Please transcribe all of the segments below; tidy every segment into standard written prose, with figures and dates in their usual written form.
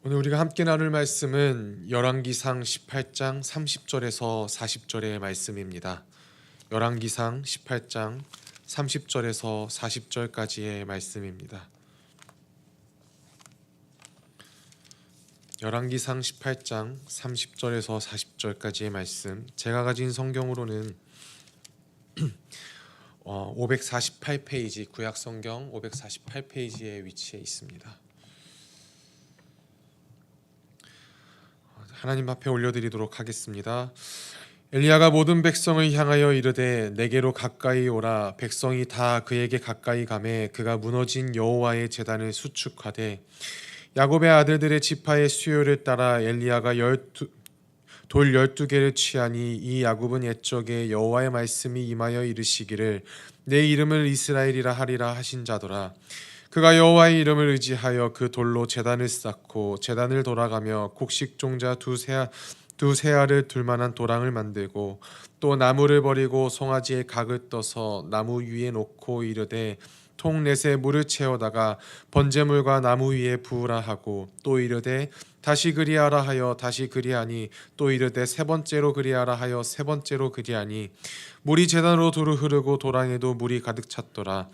오늘 우리가 함께 나눌 말씀은 열왕기상 18장 30절에서 40절의 말씀입니다. 열왕기상 18장 30절에서 40절까지의 말씀입니다. 열왕기상 18장 30절에서 40절까지의 말씀, 제가 가진 성경으로는 548페이지, 구약성경 548페이지에 위치해 있습니다. 하나님 앞에 올려드리도록 하겠습니다. 엘리야가 모든 백성을 향하여 이르되 내게로 가까이 오라. 백성이 다 그에게 가까이 가매 그가 무너진 여호와의 제단을 수축하되 야곱의 아들들의 지파의 수요를 따라 엘리야가 돌 12개를 취하니 이 야곱은 옛적에 여호와의 말씀이 임하여 이르시기를 내 이름을 이스라엘이라 하리라 하신 자더라. 그가 여호와의 이름을 의지하여 그 돌로 제단을 쌓고 제단을 돌아가며 곡식종자 두 세알을 둘 만한 도랑을 만들고 또 나무를 버리고 송아지의 각을 떠서 나무 위에 놓고 이르되 통 넷에 물을 채워다가 번제물과 나무 위에 부으라 하고 또 이르되 다시 그리하라 하여 다시 그리하니 또 이르되 세 번째로 그리하라 하여 세 번째로 그리하니 물이 제단으로 두루 흐르고 도랑에도 물이 가득 찼더라.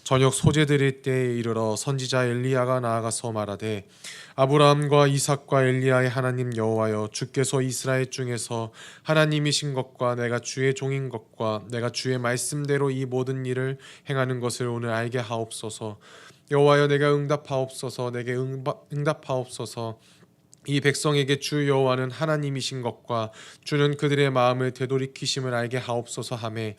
저녁 소재 드릴 때에 이르러 선지자 엘리야가 나아가서 말하되 아브라함과 이삭과 엘리야의 하나님 여호와여, 주께서 이스라엘 중에서 하나님이신 것과 내가 주의 종인 것과 내가 주의 말씀대로 이 모든 일을 행하는 것을 오늘 알게 하옵소서. 여호와여, 내가 응답하옵소서. 내게 응답하옵소서. 이 백성에게 주 여호와는 하나님이신 것과 주는 그들의 마음을 되돌이키심을 알게 하옵소서 하매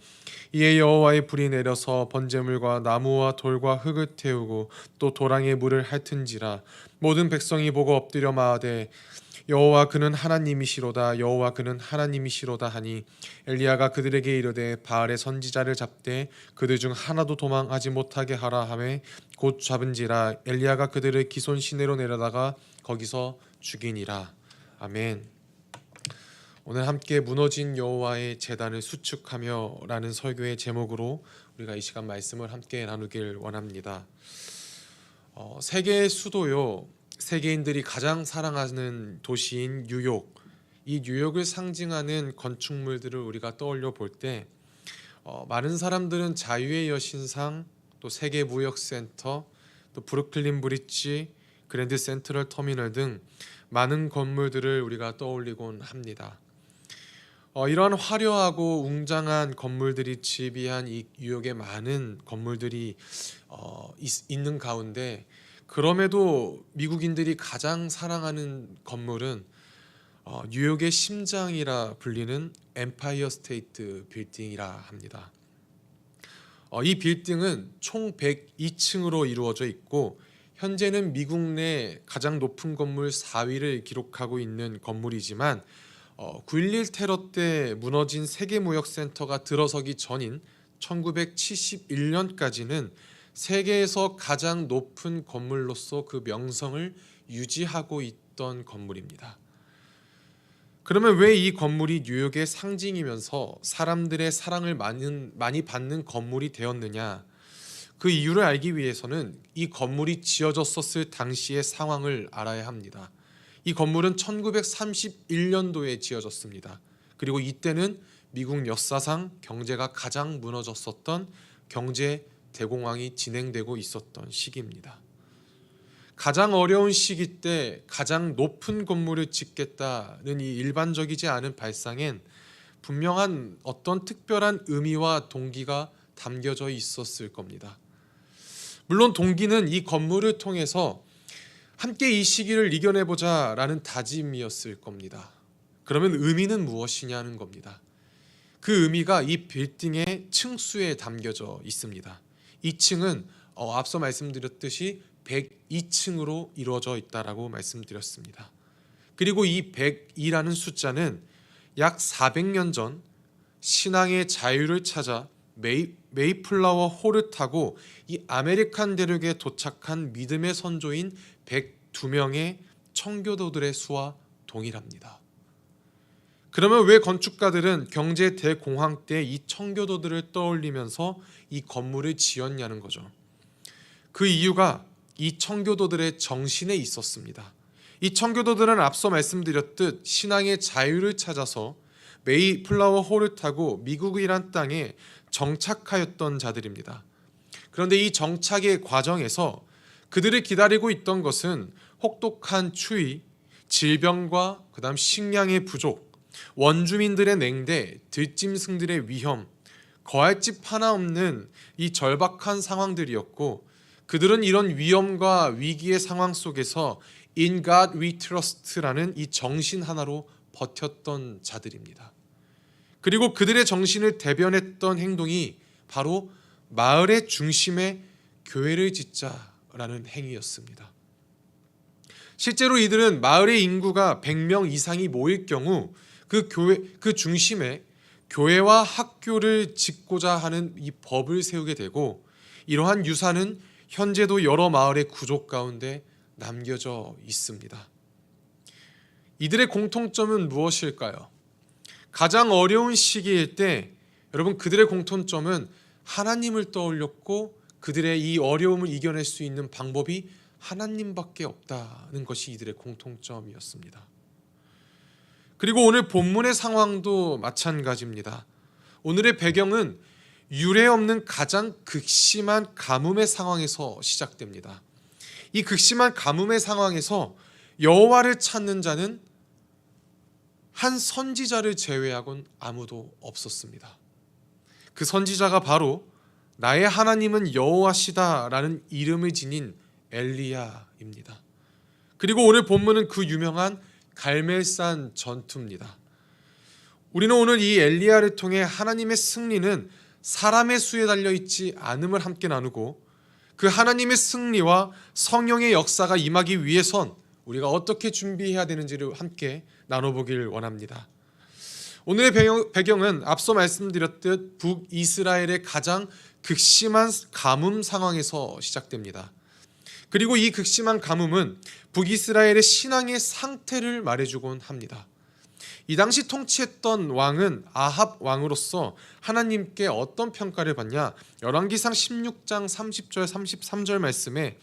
이에 여호와의 불이 내려서 번제물과 나무와 돌과 흙을 태우고 또 도랑에 물을 핥은지라. 모든 백성이 보고 엎드려 마하되 여호와 그는 하나님이시로다. 여호와 그는 하나님이시로다 하니 엘리야가 그들에게 이르되 바알의 선지자를 잡되 그들 중 하나도 도망하지 못하게 하라 하매 곧 잡은지라. 엘리야가 그들을 기손 시내로 내려다가 거기서 죽이니라. 아멘. 오늘 함께 무너진 여호와의 제단을 수축하며 라는 설교의 제목으로 우리가 이 시간 말씀을 함께 나누길 원합니다. 세계의 수도요, 세계인들이 가장 사랑하는 도시인 뉴욕, 이 뉴욕을 상징하는 건축물들을 우리가 떠올려 볼 때 많은 사람들은 자유의 여신상, 또 세계무역센터, 또 브루클린 브릿지, 그랜드 센트럴 터미널 등 많은 건물들을 우리가 떠올리곤 합니다. 이러한 화려하고 웅장한 건물들이 지비한 이 뉴욕에 많은 건물들이 있는 가운데, 그럼에도 미국인들이 가장 사랑하는 건물은 뉴욕의 심장이라 불리는 엠파이어 스테이트 빌딩이라 합니다. 이 빌딩은 총 102층으로 이루어져 있고 현재는 미국 내 가장 높은 건물 4위를 기록하고 있는 건물이지만 9.11 테러 때 무너진 세계무역센터가 들어서기 전인 1971년까지는 세계에서 가장 높은 건물로서 그 명성을 유지하고 있던 건물입니다. 그러면 왜 이 건물이 뉴욕의 상징이면서 사람들의 사랑을 많이 받는 건물이 되었느냐? 그 이유를 알기 위해서는 이 건물이 지어졌었을 당시의 상황을 알아야 합니다. 이 건물은 1931년도에 지어졌습니다. 그리고 이때는 미국 역사상 경제가 가장 무너졌었던 경제 대공황이 진행되고 있었던 시기입니다. 가장 어려운 시기 때 가장 높은 건물을 짓겠다는 이 일반적이지 않은 발상엔 분명한 어떤 특별한 의미와 동기가 담겨져 있었을 겁니다. 물론 동기는 이 건물을 통해서 함께 이 시기를 이겨내보자 라는 다짐이었을 겁니다. 그러면 의미는 무엇이냐는 겁니다. 그 의미가 이 빌딩의 층수에 담겨져 있습니다. 이 층은 앞서 말씀드렸듯이 102층으로 이루어져 있다라고 말씀드렸습니다. 그리고 이 102라는 숫자는 약 400년 전 신앙의 자유를 찾아 메이플라워 호를 타고 이 아메리칸 대륙에 도착한 믿음의 선조인 102명의 청교도들의 수와 동일합니다. 그러면 왜 건축가들은 경제 대공황 때 이 청교도들을 떠올리면서 이 건물을 지었냐는 거죠. 그 이유가 이 청교도들의 정신에 있었습니다. 이 청교도들은 앞서 말씀드렸듯 신앙의 자유를 찾아서 메이플라워 호를 타고 미국이란 땅에 정착하였던 자들입니다. 그런데 이 정착의 과정에서 그들을 기다리고 있던 것은 혹독한 추위, 질병과 그다음 식량의 부족, 원주민들의 냉대, 들짐승들의 위험, 거할 집 하나 없는 이 절박한 상황들이었고, 그들은 이런 위험과 위기의 상황 속에서 In God we trust라는 이 정신 하나로 버텼던 자들입니다. 그리고 그들의 정신을 대변했던 행동이 바로 마을의 중심에 교회를 짓자라는 행위였습니다. 실제로 이들은 마을의 인구가 100명 이상이 모일 경우 그 중심에 교회와 학교를 짓고자 하는 이 법을 세우게 되고, 이러한 유산은 현재도 여러 마을의 구조 가운데 남겨져 있습니다. 이들의 공통점은 무엇일까요? 가장 어려운 시기일 때 여러분, 그들의 공통점은 하나님을 떠올렸고, 그들의 이 어려움을 이겨낼 수 있는 방법이 하나님밖에 없다는 것이 이들의 공통점이었습니다. 그리고 오늘 본문의 상황도 마찬가지입니다. 오늘의 배경은 유례 없는 가장 극심한 가뭄의 상황에서 시작됩니다. 이 극심한 가뭄의 상황에서 여호와를 찾는 자는 한 선지자를 제외하곤 아무도 없었습니다. 그 선지자가 바로 나의 하나님은 여호와시다라는 이름을 지닌 엘리야입니다. 그리고 오늘 본문은 그 유명한 갈멜산 전투입니다. 우리는 오늘 이 엘리야를 통해 하나님의 승리는 사람의 수에 달려있지 않음을 함께 나누고, 그 하나님의 승리와 성령의 역사가 임하기 위해선 우리가 어떻게 준비해야 되는지를 함께 나눠보길 원합니다. 오늘의 배경은 앞서 말씀드렸듯 북이스라엘의 가장 극심한 가뭄 상황에서 시작됩니다. 그리고 이 극심한 가뭄은 북이스라엘의 신앙의 상태를 말해주곤 합니다. 이 당시 통치했던 왕은 아합 왕으로서 하나님께 어떤 평가를 받냐? 열왕기상 16장 30절 33절 말씀에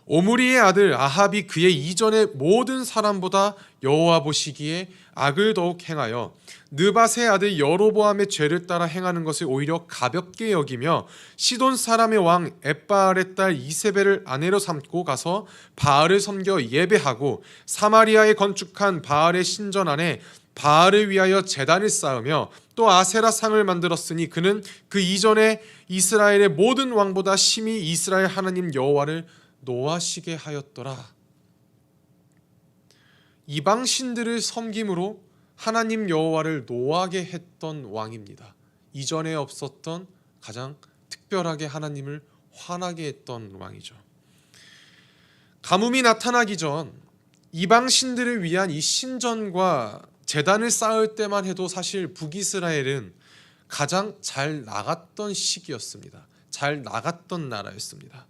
오므리의 아들 아합이 그의 이전의 모든 사람보다 여호와 보시기에 악을 더욱 행하여 느밧의 아들 여로보암의 죄를 따라 행하는 것을 오히려 가볍게 여기며 시돈 사람의 왕 엣바알의 딸 이세벨을 아내로 삼고 가서 바알을 섬겨 예배하고 사마리아에 건축한 바알의 신전 안에 바알을 위하여 제단을 쌓으며 또 아세라 상을 만들었으니 그는 그 이전에 이스라엘의 모든 왕보다 심히 이스라엘 하나님 여호와를 노하시게 하였더라. 이방 신들을 섬김으로 하나님 여호와를 노하게 했던 왕입니다. 이전에 없었던 가장 특별하게 하나님을 화나게 했던 왕이죠. 가뭄이 나타나기 전 이방 신들을 위한 이 신전과 제단을 쌓을 때만 해도 사실 북이스라엘은 가장 잘 나갔던 시기였습니다. 잘 나갔던 나라였습니다.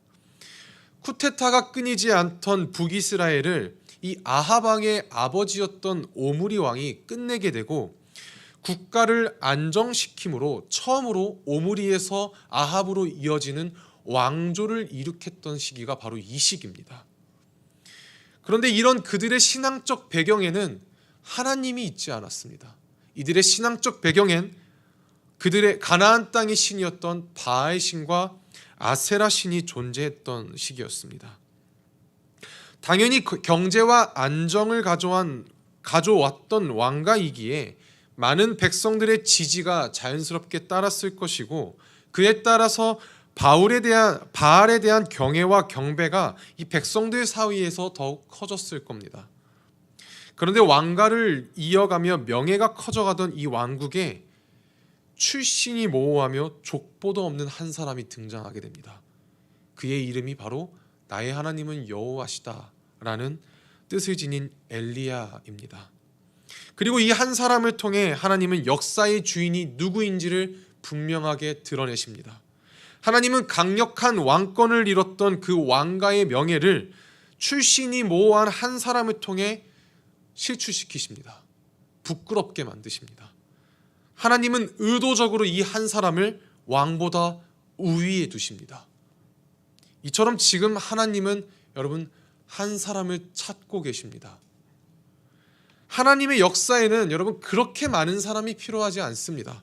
쿠데타가 끊이지 않던 북이스라엘을 이 아합 왕의 아버지였던 오므리 왕이 끝내게 되고, 국가를 안정시킴으로 처음으로 오므리에서 아합으로 이어지는 왕조를 일으켰던 시기가 바로 이 시기입니다. 그런데 이런 그들의 신앙적 배경에는 하나님이 있지 않았습니다. 이들의 신앙적 배경엔 그들의 가나안 땅의 신이었던 바알 신과 아세라 신이 존재했던 시기였습니다. 당연히 경제와 안정을 가져왔던 왕가이기에 많은 백성들의 지지가 자연스럽게 따랐을 것이고, 그에 따라서 바알에 대한 경애와 경배가 이 백성들 사이에서 더욱 커졌을 겁니다. 그런데 왕가를 이어가며 명예가 커져가던 이 왕국에 출신이 모호하며 족보도 없는 한 사람이 등장하게 됩니다. 그의 이름이 바로 나의 하나님은 여호와시다라는 뜻을 지닌 엘리야입니다. 그리고 이 한 사람을 통해 하나님은 역사의 주인이 누구인지를 분명하게 드러내십니다. 하나님은 강력한 왕권을 이뤘던 그 왕가의 명예를 출신이 모호한 한 사람을 통해 실추시키십니다. 부끄럽게 만드십니다. 하나님은 의도적으로 이 한 사람을 왕보다 우위에 두십니다. 이처럼 지금 하나님은 여러분 한 사람을 찾고 계십니다. 하나님의 역사에는 여러분 그렇게 많은 사람이 필요하지 않습니다.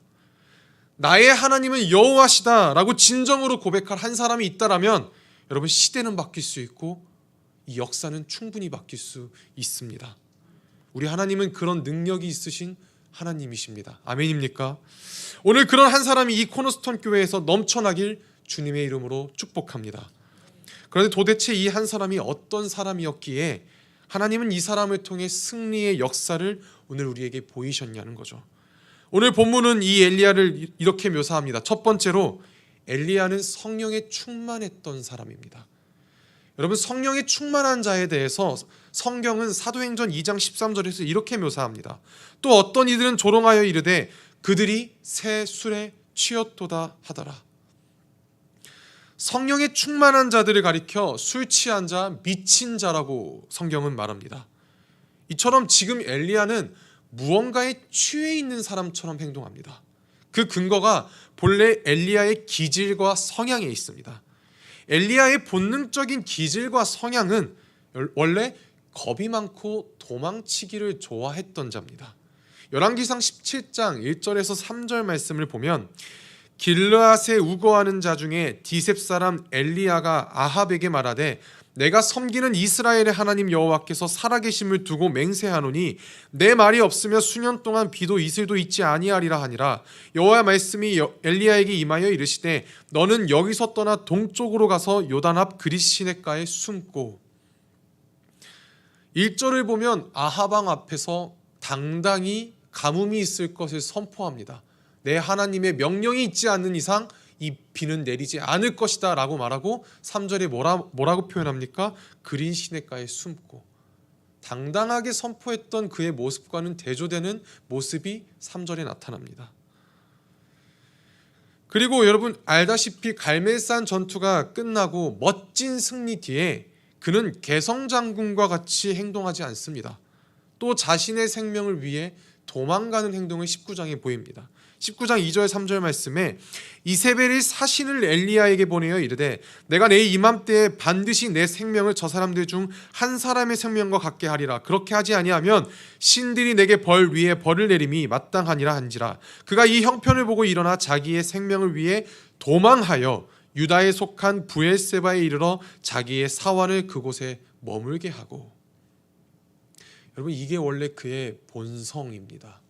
나의 하나님은 여호와시다라고 진정으로 고백할 한 사람이 있다라면 여러분 시대는 바뀔 수 있고 이 역사는 충분히 바뀔 수 있습니다. 우리 하나님은 그런 능력이 있으신 하나님이십니다. 아멘입니까? 오늘 그런 한 사람이 이 코너스톤 교회에서 넘쳐나길 주님의 이름으로 축복합니다. 그런데 도대체 이 한 사람이 어떤 사람이었기에 하나님은 이 사람을 통해 승리의 역사를 오늘 우리에게 보이셨냐는 거죠. 오늘 본문은 이 엘리야를 이렇게 묘사합니다. 첫 번째로 엘리야는 성령에 충만했던 사람입니다. 여러분, 성령에 충만한 자에 대해서 성경은 사도행전 2장 13절에서 이렇게 묘사합니다. 또 어떤 이들은 조롱하여 이르되 그들이 새 술에 취했도다 하더라. 성령에 충만한 자들을 가리켜 술 취한 자, 미친 자라고 성경은 말합니다. 이처럼 지금 엘리야는 무언가에 취해 있는 사람처럼 행동합니다. 그 근거가 본래 엘리야의 기질과 성향에 있습니다. 엘리야의 본능적인 기질과 성향은 원래 겁이 많고 도망치기를 좋아했던 자입니다. 열왕기상 17장 1절에서 3절 말씀을 보면 길르앗에 우거하는 자 중에 디셉 사람 엘리야가 아합에게 말하되 내가 섬기는 이스라엘의 하나님 여호와께서 살아계심을 두고 맹세하노니 내 말이 없으며 수년 동안 비도 이슬도 있지 아니하리라 하니라. 여호와의 말씀이 엘리야에게 임하여 이르시되 너는 여기서 떠나 동쪽으로 가서 요단 앞 그릿 시냇가에 숨고. 1절을 보면 아합 왕 앞에서 당당히 가뭄이 있을 것을 선포합니다. 내 하나님의 명령이 있지 않는 이상 이 비는 내리지 않을 것이다 라고 말하고 3절에 뭐라고 표현합니까? 그린 시냇가에 숨고. 당당하게 선포했던 그의 모습과는 대조되는 모습이 3절에 나타납니다. 그리고 여러분 알다시피 갈멜산 전투가 끝나고 멋진 승리 뒤에 그는 개성장군과 같이 행동하지 않습니다. 또 자신의 생명을 위해 도망가는 행동을 19장에 보입니다. 19장 2절 3절 말씀에 이세벨이 사신을 엘리야에게 보내어 이르되 내가 내 이맘때에 반드시 내 생명을 저 사람들 중 한 사람의 생명과 같게 하리라. 그렇게 하지 아니하면 신들이 내게 벌 위에 벌을 내림이 마땅하니라 한지라. 그가 이 형편을 보고 일어나 자기의 생명을 위해 도망하여 유다에 속한 부엘세바에 이르러 자기의 사환을 그곳에 머물게 하고. 여러분, 이게 원래 그의 본성입니다.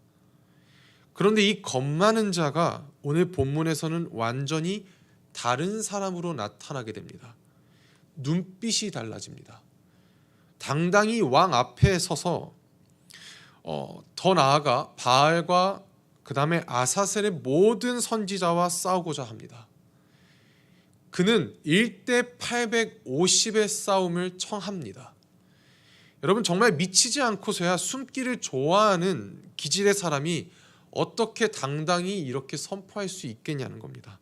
그런데 이 겁 많은 자가 오늘 본문에서는 완전히 다른 사람으로 나타나게 됩니다. 눈빛이 달라집니다. 당당히 왕 앞에 서서 더 나아가 바알과 그 다음에 아사셀의 모든 선지자와 싸우고자 합니다. 그는 1대 850의 싸움을 청합니다. 여러분, 정말 미치지 않고서야 숨기를 좋아하는 기질의 사람이 어떻게 당당히 이렇게 선포할 수 있겠냐는 겁니다.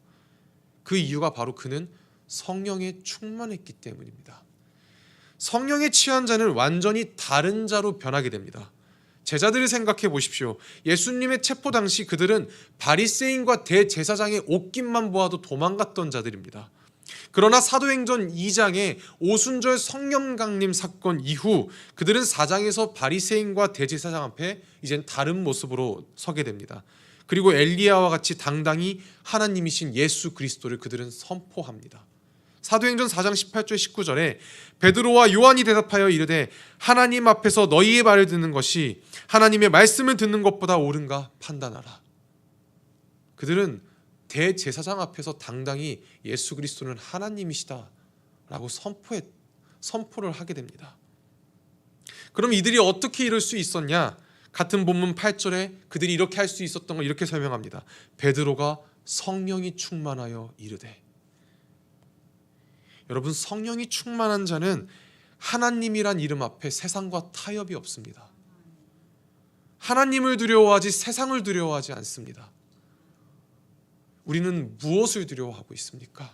그 이유가 바로 그는 성령에 충만했기 때문입니다. 성령에 취한 자는 완전히 다른 자로 변하게 됩니다. 제자들을 생각해 보십시오. 예수님의 체포 당시 그들은 바리새인과 대제사장의 옷깃만 보아도 도망갔던 자들입니다. 그러나 사도행전 2장의 오순절 성령 강림 사건 이후 그들은 4장에서 바리새인과 대제사장 앞에 이젠 다른 모습으로 서게 됩니다. 그리고 엘리야와 같이 당당히 하나님이신 예수 그리스도를 그들은 선포합니다. 사도행전 4장 18절 19절에 베드로와 요한이 대답하여 이르되 하나님 앞에서 너희의 말을 듣는 것이 하나님의 말씀을 듣는 것보다 옳은가 판단하라. 그들은 대제사장 앞에서 당당히 예수 그리스도는 하나님이시다 라고 선포를 하게 됩니다. 그럼 이들이 어떻게 이럴 수 있었냐? 같은 본문 8절에 그들이 이렇게 할 수 있었던 걸 이렇게 설명합니다. 베드로가 성령이 충만하여 이르되. 여러분, 성령이 충만한 자는 하나님이란 이름 앞에 세상과 타협이 없습니다. 하나님을 두려워하지 세상을 두려워하지 않습니다. 우리는 무엇을 두려워하고 있습니까?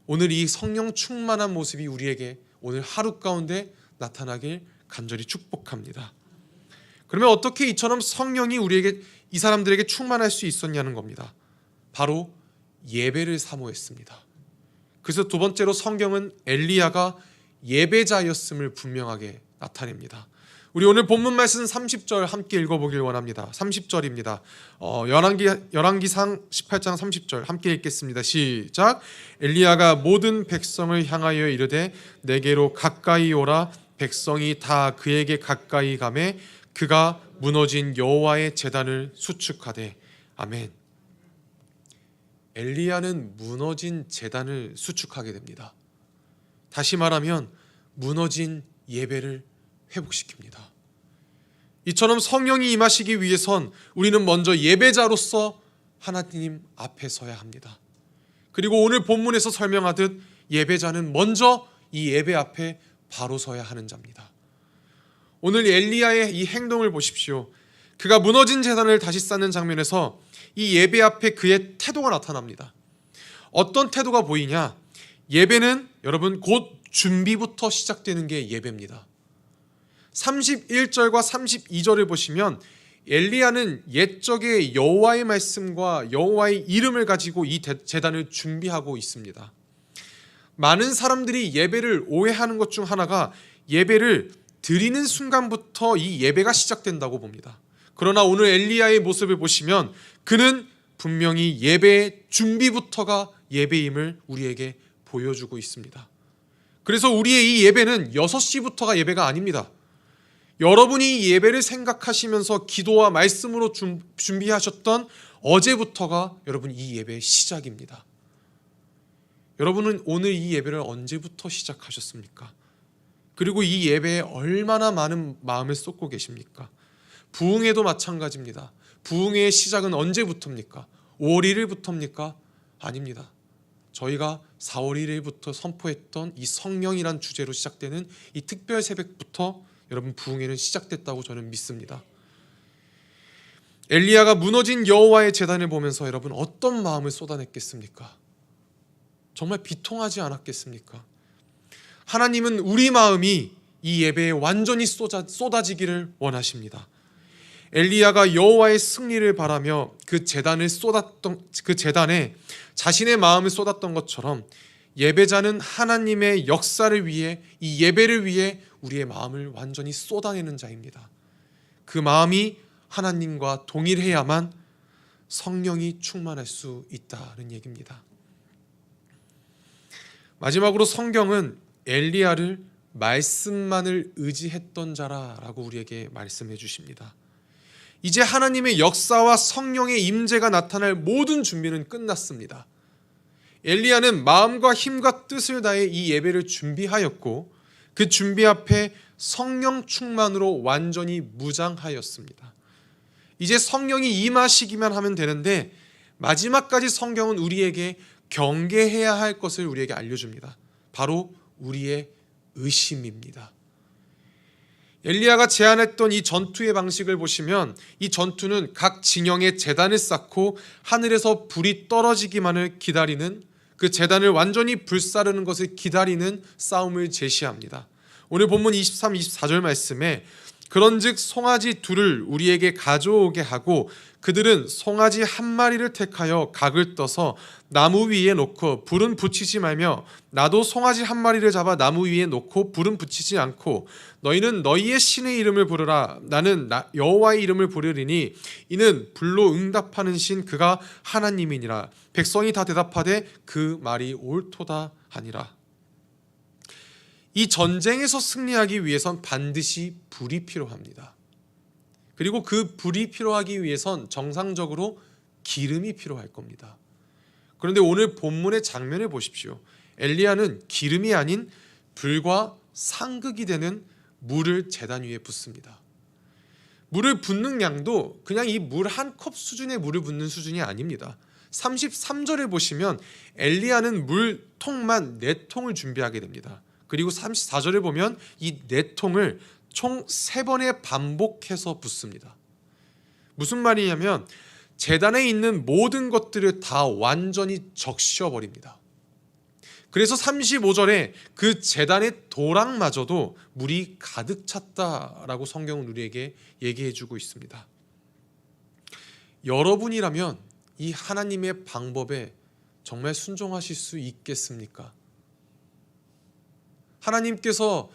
오늘 이 성령 충만한 모습이 우리에게 오늘 하루 가운데 나타나길 간절히 축복합니다. 그러면 어떻게 이처럼 성령이 우리에게 이 사람들에게 충만할 수 있었냐는 겁니다. 바로 예배를 사모했습니다. 그래서 두 번째로 성경은 엘리야가 예배자였음을 분명하게 나타냅니다. 우리 오늘 본문 말씀 30절 함께 읽어보길 원합니다. 30절입니다. 열왕기상 18장 30절 함께 읽겠습니다. 시작. 엘리야가 모든 백성을 향하여 이르되 내게로 가까이 오라. 백성이 다 그에게 가까이 가매 그가 무너진 여호와의 제단을 수축하되. 아멘. 엘리야는 무너진 제단을 수축하게 됩니다. 다시 말하면 무너진 예배를 회복시킵니다. 이처럼 성령이 임하시기 위해선 우리는 먼저 예배자로서 하나님 앞에 서야 합니다. 그리고 오늘 본문에서 설명하듯 예배자는 먼저 이 예배 앞에 바로 서야 하는 자입니다. 오늘 엘리야의 이 행동을 보십시오. 그가 무너진 제단을 다시 쌓는 장면에서 이 예배 앞에 그의 태도가 나타납니다. 어떤 태도가 보이냐? 예배는 여러분 곧 준비부터 시작되는 게 예배입니다. 31절과 32절을 보시면 엘리야는 옛적의 여호와의 말씀과 여호와의 이름을 가지고 이 제단을 준비하고 있습니다. 많은 사람들이 예배를 오해하는 것 중 하나가 예배를 드리는 순간부터 이 예배가 시작된다고 봅니다. 그러나 오늘 엘리야의 모습을 보시면 그는 분명히 예배의 준비부터가 예배임을 우리에게 보여주고 있습니다. 그래서 우리의 이 예배는 6시부터가 예배가 아닙니다. 여러분이 이 예배를 생각하시면서 기도와 말씀으로 준비하셨던 어제부터가 여러분 이 예배의 시작입니다. 여러분은 오늘 이 예배를 언제부터 시작하셨습니까? 그리고 이 예배에 얼마나 많은 마음을 쏟고 계십니까? 부흥회도 마찬가지입니다. 부흥회의 시작은 언제부터입니까? 5월 1일부터입니까? 아닙니다. 저희가 4월 1일부터 선포했던 이 성령이란 주제로 시작되는 이 특별 새벽부터 여러분 부흥회는 시작됐다고 저는 믿습니다. 엘리야가 무너진 여호와의 제단을 보면서 여러분 어떤 마음을 쏟아냈겠습니까? 정말 비통하지 않았겠습니까? 하나님은 우리 마음이 이 예배에 완전히 쏟아지기를 원하십니다. 엘리야가 여호와의 승리를 바라며 그 제단에 자신의 마음을 쏟았던 것처럼 예배자는 하나님의 역사를 위해 이 예배를 위해 우리의 마음을 완전히 쏟아내는 자입니다. 그 마음이 하나님과 동일해야만 성령이 충만할 수 있다는 얘기입니다. 마지막으로 성경은 엘리야를 말씀만을 의지했던 자라고 우리에게 말씀해 주십니다. 이제 하나님의 역사와 성령의 임재가 나타날 모든 준비는 끝났습니다. 엘리야는 마음과 힘과 뜻을 다해 이 예배를 준비하였고 그 준비 앞에 성령 충만으로 완전히 무장하였습니다. 이제 성령이 임하시기만 하면 되는데 마지막까지 성경은 우리에게 경계해야 할 것을 우리에게 알려줍니다. 바로 우리의 의심입니다. 엘리야가 제안했던 이 전투의 방식을 보시면 이 전투는 각 진영에 제단을 쌓고 하늘에서 불이 떨어지기만을 기다리는, 그 제단을 완전히 불사르는 것을 기다리는 싸움을 제시합니다. 오늘 본문 23, 24절 말씀에 그런즉 송아지 둘을 우리에게 가져오게 하고 그들은 송아지 한 마리를 택하여 각을 떠서 나무 위에 놓고 불은 붙이지 말며 나도 송아지 한 마리를 잡아 나무 위에 놓고 불은 붙이지 않고 너희는 너희의 신의 이름을 부르라 나는 여호와의 이름을 부르리니 이는 불로 응답하는 신 그가 하나님이니라. 백성이 다 대답하되 그 말이 옳도다 하니라. 이 전쟁에서 승리하기 위해선 반드시 불이 필요합니다. 그리고 그 불이 필요하기 위해선 정상적으로 기름이 필요할 겁니다. 그런데 오늘 본문의 장면을 보십시오. 엘리야는 기름이 아닌 불과 상극이 되는 물을 제단 위에 붓습니다. 물을 붓는 양도 그냥 이 물 한 컵 수준의 물을 붓는 수준이 아닙니다. 33절에 보시면 엘리야는 물통만 4통을 준비하게 됩니다. 그리고 34절에 보면 이 4통을 총 3번에 반복해서 붓습니다. 무슨 말이냐면 제단에 있는 모든 것들을 다 완전히 적셔버립니다. 그래서 35절에 그 제단의 도랑마저도 물이 가득 찼다라고 성경은 우리에게 얘기해주고 있습니다. 여러분이라면 이 하나님의 방법에 정말 순종하실 수 있겠습니까? 하나님께서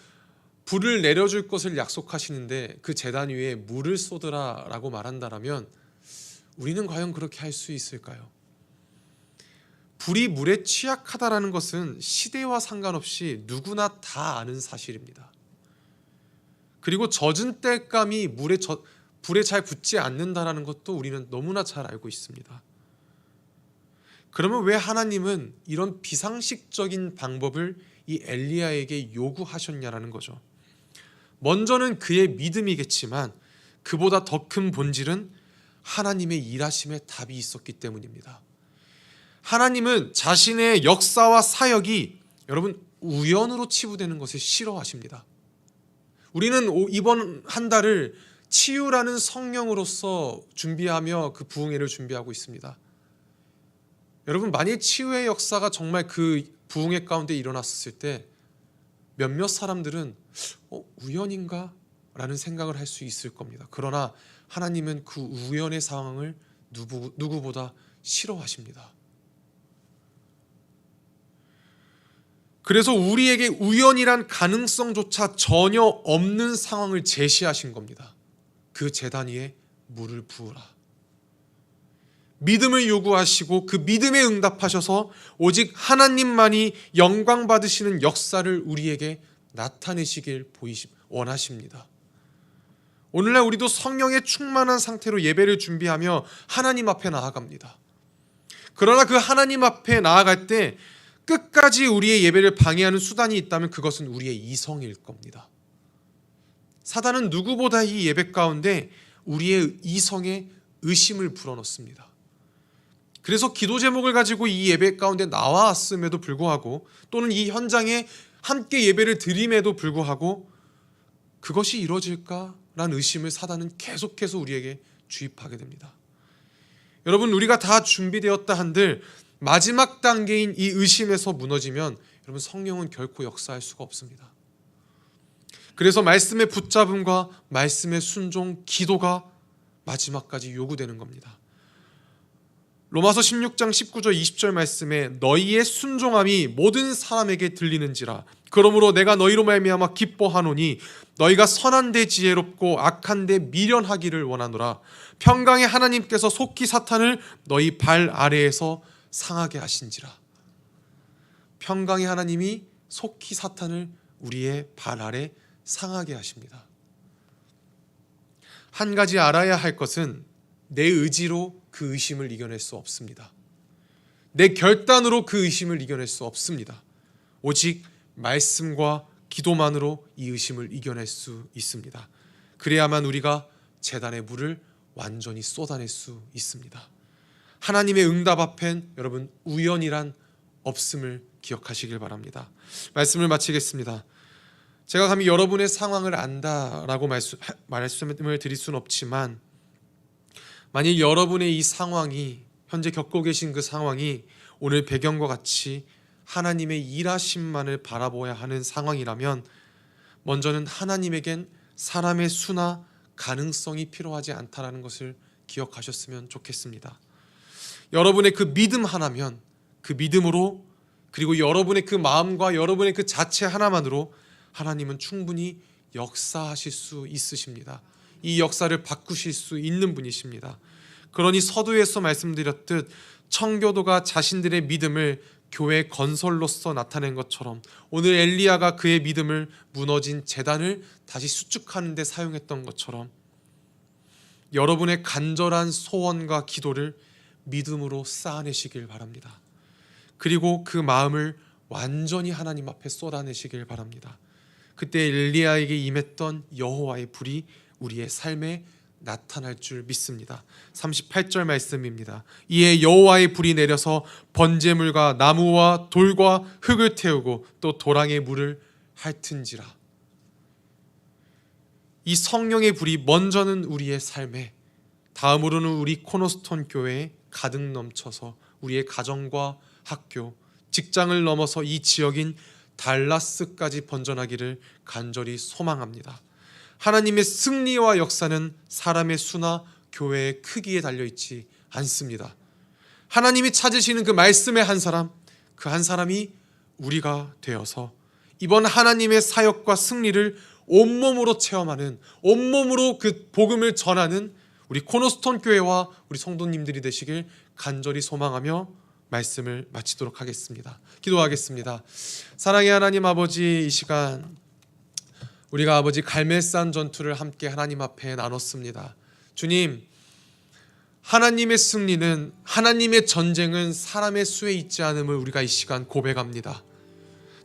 불을 내려줄 것을 약속하시는데 그 제단 위에 물을 쏟으라라고 말한다라면 우리는 과연 그렇게 할 수 있을까요? 불이 물에 취약하다라는 것은 시대와 상관없이 누구나 다 아는 사실입니다. 그리고 젖은 땔감이 불에 잘 붙지 않는다라는 것도 우리는 너무나 잘 알고 있습니다. 그러면 왜 하나님은 이런 비상식적인 방법을 이 엘리야에게 요구하셨냐라는 거죠. 먼저는 그의 믿음이겠지만 그보다 더 큰 본질은 하나님의 일하심에 답이 있었기 때문입니다. 하나님은 자신의 역사와 사역이 여러분 우연으로 치부되는 것을 싫어하십니다. 우리는 이번 한 달을 치유라는 성령으로서 준비하며 그 부흥회를 준비하고 있습니다. 여러분, 만일 치유의 역사가 정말 그 부흥회 가운데 일어났을 때 몇몇 사람들은 우연인가? 라는 생각을 할 수 있을 겁니다. 그러나 하나님은 그 우연의 상황을 누구보다 싫어하십니다. 그래서 우리에게 우연이란 가능성조차 전혀 없는 상황을 제시하신 겁니다. 그 제단 위에 물을 부으라. 믿음을 요구하시고 그 믿음에 응답하셔서 오직 하나님만이 영광 받으시는 역사를 우리에게 나타내시길 원하십니다. 오늘날 우리도 성령에 충만한 상태로 예배를 준비하며 하나님 앞에 나아갑니다. 그러나 그 하나님 앞에 나아갈 때 끝까지 우리의 예배를 방해하는 수단이 있다면 그것은 우리의 이성일 겁니다. 사단은 누구보다 이 예배 가운데 우리의 이성에 의심을 불어넣습니다. 그래서 기도 제목을 가지고 이 예배 가운데 나왔음에도 불구하고 또는 이 현장에 함께 예배를 드림에도 불구하고 그것이 이루어질까라는 의심을 사단은 계속해서 우리에게 주입하게 됩니다. 여러분, 우리가 다 준비되었다 한들 마지막 단계인 이 의심에서 무너지면 여러분 성령은 결코 역사할 수가 없습니다. 그래서 말씀의 붙잡음과 말씀의 순종, 기도가 마지막까지 요구되는 겁니다. 로마서 16장 19절 20절 말씀에 너희의 순종함이 모든 사람에게 들리는지라 그러므로 내가 너희로 말미암아 기뻐하노니 너희가 선한 데 지혜롭고 악한 데 미련하기를 원하노라. 평강의 하나님께서 속히 사탄을 너희 발 아래에서 상하게 하신지라. 평강의 하나님이 속히 사탄을 우리의 발 아래 상하게 하십니다. 한 가지 알아야 할 것은 내 의지로 그 의심을 이겨낼 수 없습니다. 내 결단으로 그 의심을 이겨낼 수 없습니다. 오직 말씀과 기도만으로 이 의심을 이겨낼 수 있습니다. 그래야만 우리가 제단의 물을 완전히 쏟아낼 수 있습니다. 하나님의 응답 앞엔 여러분 우연이란 없음을 기억하시길 바랍니다. 말씀을 마치겠습니다. 제가 감히 여러분의 상황을 안다라고 말씀을 드릴 수는 없지만 만일 여러분의 이 상황이 현재 겪고 계신 그 상황이 오늘 배경과 같이 하나님의 일하심만을 바라보아야 하는 상황이라면 먼저는 하나님에겐 사람의 수나 가능성이 필요하지 않다라는 것을 기억하셨으면 좋겠습니다. 여러분의 그 믿음 하나면 그 믿음으로 그리고 여러분의 그 마음과 여러분의 그 자체 하나만으로 하나님은 충분히 역사하실 수 있으십니다. 이 역사를 바꾸실 수 있는 분이십니다. 그러니 서두에서 말씀드렸듯 청교도가 자신들의 믿음을 교회 건설로서 나타낸 것처럼 오늘 엘리야가 그의 믿음을 무너진 제단을 다시 수축하는 데 사용했던 것처럼 여러분의 간절한 소원과 기도를 믿음으로 쌓아내시길 바랍니다. 그리고 그 마음을 완전히 하나님 앞에 쏟아내시길 바랍니다. 그때 엘리야에게 임했던 여호와의 불이 우리의 삶에 나타날 줄 믿습니다. 38절 말씀입니다. 이에 여호와의 불이 내려서 번제물과 나무와 돌과 흙을 태우고 또 도랑의 물을 핥은지라. 이 성령의 불이 먼저는 우리의 삶에, 다음으로는 우리 코너스톤 교회에 가득 넘쳐서 우리의 가정과 학교, 직장을 넘어서 이 지역인 달라스까지 번져나기를 간절히 소망합니다. 하나님의 승리와 역사는 사람의 수나 교회의 크기에 달려있지 않습니다. 하나님이 찾으시는 그 말씀의 한 사람, 그 한 사람이 우리가 되어서 이번 하나님의 사역과 승리를 온몸으로 체험하는, 온몸으로 그 복음을 전하는 우리 코너스톤 교회와 우리 성도님들이 되시길 간절히 소망하며 말씀을 마치도록 하겠습니다. 기도하겠습니다. 사랑의 하나님 아버지, 이 시간 우리가 아버지 갈멜산 전투를 함께 하나님 앞에 나눴습니다. 주님, 하나님의 승리는, 하나님의 전쟁은 사람의 수에 있지 않음을 우리가 이 시간 고백합니다.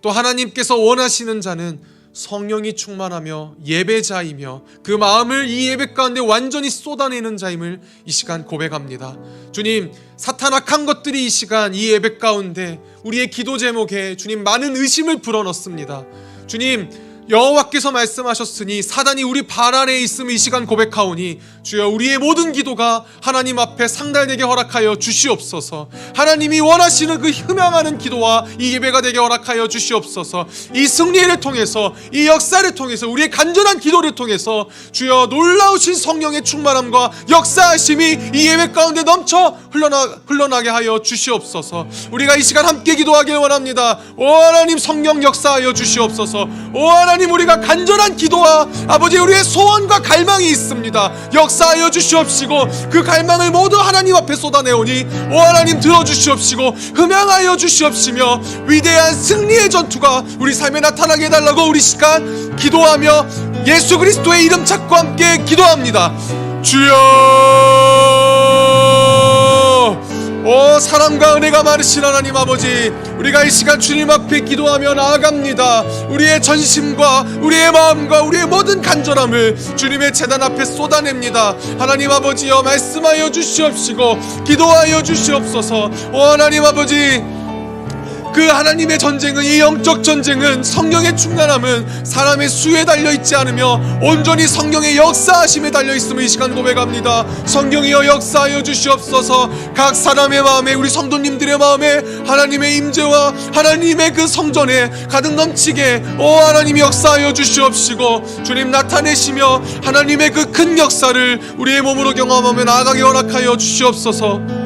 또 하나님께서 원하시는 자는 성령이 충만하며 예배자이며 그 마음을 이 예배 가운데 완전히 쏟아내는 자임을 이 시간 고백합니다. 주님, 사탄 악한 것들이 이 시간 이 예배 가운데 우리의 기도 제목에 주님 많은 의심을 불어넣습니다. 주님, 여호와께서 말씀하셨으니 사단이 우리 발 아래에 있음을 이 시간 고백하오니 주여, 우리의 모든 기도가 하나님 앞에 상달되게 허락하여 주시옵소서. 하나님이 원하시는 그 희망하는 기도와 이 예배가 되게 허락하여 주시옵소서. 이 승리를 통해서, 이 역사를 통해서, 우리의 간절한 기도를 통해서 주여, 놀라우신 성령의 충만함과 역사하심이 이 예배 가운데 넘쳐 흘러나게 하여 주시옵소서. 우리가 이 시간 함께 기도하길 원합니다. 오 하나님, 성령 역사하여 주시옵소서. 오 하나님, 우리가 간절한 기도와 아버지 우리의 소원과 갈망이 있습니다. 역사하여 주시옵시고 그 갈망을 모두 하나님 앞에 쏟아내오니 오 하나님, 들어주시옵시고 흠양하여 주시옵시며 위대한 승리의 전투가 우리 삶에 나타나게 해달라고 우리 시간 기도하며 예수 그리스도의 이름 찾고 함께 기도합니다. 주여, 오 사랑과 은혜가 많으신 하나님 아버지, 우리가 이 시간 주님 앞에 기도하며 나아갑니다. 우리의 전심과 우리의 마음과 우리의 모든 간절함을 주님의 제단 앞에 쏟아냅니다. 하나님 아버지여, 말씀하여 주시옵시고 기도하여 주시옵소서. 오 하나님 아버지, 그 하나님의 전쟁은, 이 영적 전쟁은, 성령의 충만함은 사람의 수에 달려있지 않으며 온전히 성령의 역사하심에 달려있음을 이 시간 고백합니다. 성령이여 역사하여 주시옵소서. 각 사람의 마음에, 우리 성도님들의 마음에 하나님의 임재와 하나님의 그 성전에 가득 넘치게 오 하나님 역사하여 주시옵시고 주님 나타내시며 하나님의 그 큰 역사를 우리의 몸으로 경험하며 나아가게 허락하여 주시옵소서.